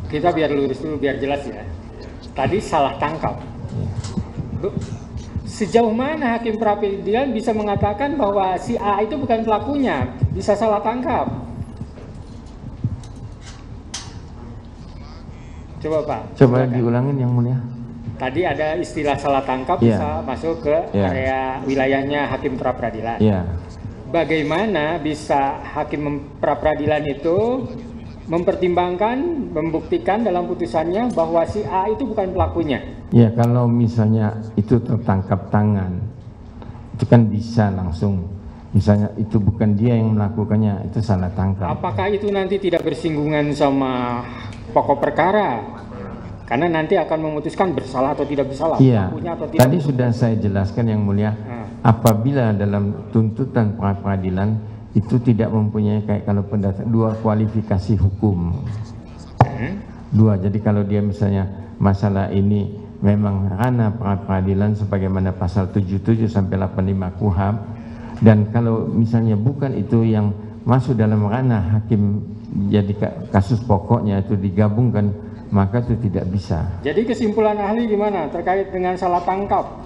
kita biar lurus dulu, biar jelas ya. Tadi salah tangkap. Sejauh mana hakim pra-peradilan bisa mengatakan bahwa si A itu bukan pelakunya, bisa salah tangkap? Coba Pak. Coba diulangin yang mulia. Tadi ada istilah salah tangkap bisa masuk ke area wilayahnya hakim pra-peradilan. Bagaimana bisa hakim pra-peradilan itu mempertimbangkan, membuktikan dalam putusannya bahwa si A itu bukan pelakunya? Ya, kalau misalnya itu tertangkap tangan, itu kan bisa langsung. Misalnya itu bukan dia yang melakukannya, itu salah tangkap. Apakah itu nanti tidak bersinggungan sama pokok perkara? Karena nanti akan memutuskan bersalah atau tidak bersalah. Iya, atau tidak. Tadi sudah saya jelaskan yang mulia, apabila dalam tuntutan pra-peradilan itu tidak mempunyai kayak kalau pendataan dua kualifikasi hukum. Dua, jadi kalau dia misalnya masalah ini memang ranah pra-peradilan sebagaimana pasal 77 sampai 85 KUHP, dan kalau misalnya bukan itu yang masuk dalam ranah hakim, jadi kasus pokoknya itu digabungkan, maka itu tidak bisa. Jadi kesimpulan ahli gimana terkait dengan salah tangkap?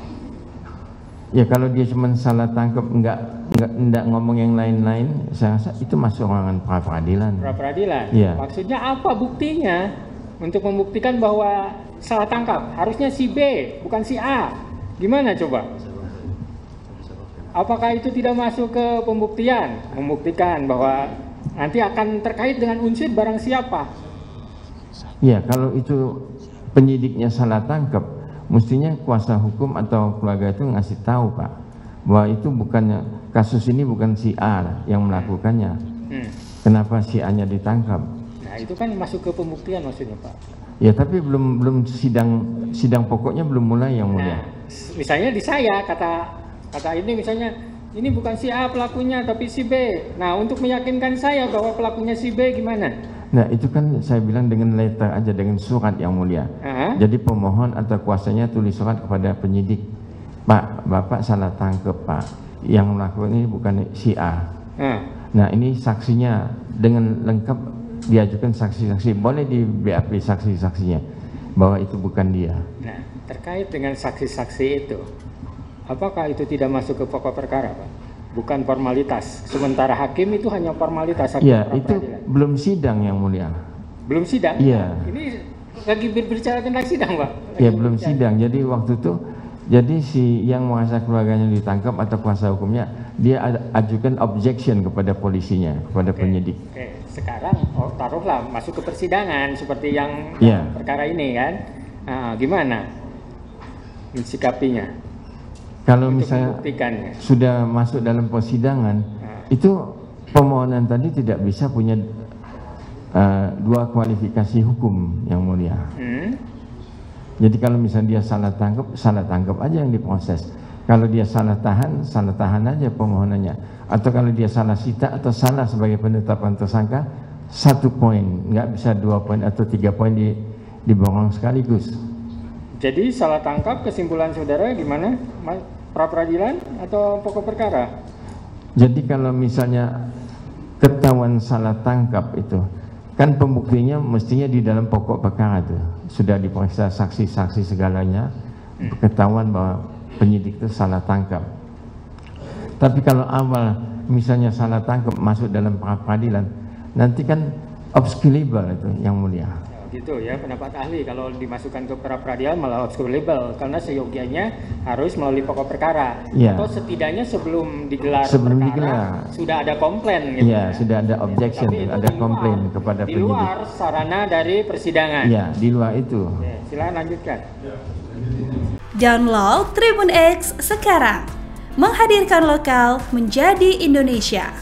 Ya, kalau dia cuma salah tangkap, enggak ngomong yang lain-lain, saya rasa itu masuk ranah pra-peradilan. Pra-peradilan. Ya. Maksudnya apa buktinya untuk membuktikan bahwa salah tangkap? Harusnya si B, bukan si A. Gimana coba? Apakah itu tidak masuk ke pembuktian? Membuktikan bahwa nanti akan terkait dengan unsur barang siapa? Ya, kalau itu penyidiknya salah tangkap, mestinya kuasa hukum atau keluarga itu ngasih tahu Pak, bahwa itu bukannya, kasus ini bukan si A yang melakukannya. Kenapa si A-nya ditangkap? Nah, itu kan masuk ke pembuktian maksudnya Pak. Ya, tapi belum sidang pokoknya belum mulai yang mulia. Nah, misalnya di saya kata ini misalnya ini bukan si A pelakunya tapi si B. Nah, untuk meyakinkan saya bahwa pelakunya si B gimana? Nah, itu kan saya bilang dengan letter aja, dengan surat yang mulia. Jadi pemohon atau kuasanya tulis surat kepada penyidik, Pak, Bapak salah tangkap Pak, yang melakukan ini bukan si A. Nah, ini saksinya dengan lengkap diajukan saksi-saksi, boleh di BAP saksi-saksinya bahwa itu bukan dia. Nah, terkait dengan saksi-saksi itu, apakah itu tidak masuk ke pokok perkara Pak? Bukan formalitas. Sementara hakim itu hanya formalitas. Iya, itu belum sidang yang mulia. Belum sidang? Iya. Ini lagi berbicara tentang sidang, Pak? Iya, belum sidang. Jadi waktu itu, jadi si yang merasa keluarganya ditangkap atau kuasa hukumnya, dia ajukan objection kepada polisinya, kepada penyidik. Sekarang taruhlah masuk ke persidangan seperti yang perkara ini kan. Nah, gimana mensikapinya? Kalau misalnya sudah masuk dalam persidangan, itu permohonan tadi tidak bisa punya dua kualifikasi hukum yang mulia. Jadi kalau misalnya dia salah tangkap aja yang diproses. Kalau dia salah tahan aja permohonannya. Atau kalau dia salah sita atau salah sebagai penetapan tersangka, 1 poin, nggak bisa 2 poin atau 3 poin diborong sekaligus. Jadi salah tangkap kesimpulan saudara gimana? Pra-peradilan atau pokok perkara? Jadi kalau misalnya ketahuan salah tangkap itu, kan pembuktinya mestinya di dalam pokok perkara itu. Sudah diperiksa saksi-saksi segalanya, ketahuan bahwa penyidik itu salah tangkap. Tapi kalau awal misalnya salah tangkap masuk dalam pra-peradilan, nanti kan obscurable itu yang mulia. Gitu ya pendapat ahli, kalau dimasukkan ke pra-peradilan malah obscurable karena seyogianya harus melalui pokok perkara atau setidaknya sebelum digelar perkara sudah ada komplain gitu. Iya, sudah ada objection, ada komplain kepada penyidik. Di luar sarana dari persidangan. Iya, di luar itu. Silakan lanjutkan. Download Tribun X sekarang, menghadirkan lokal menjadi Indonesia.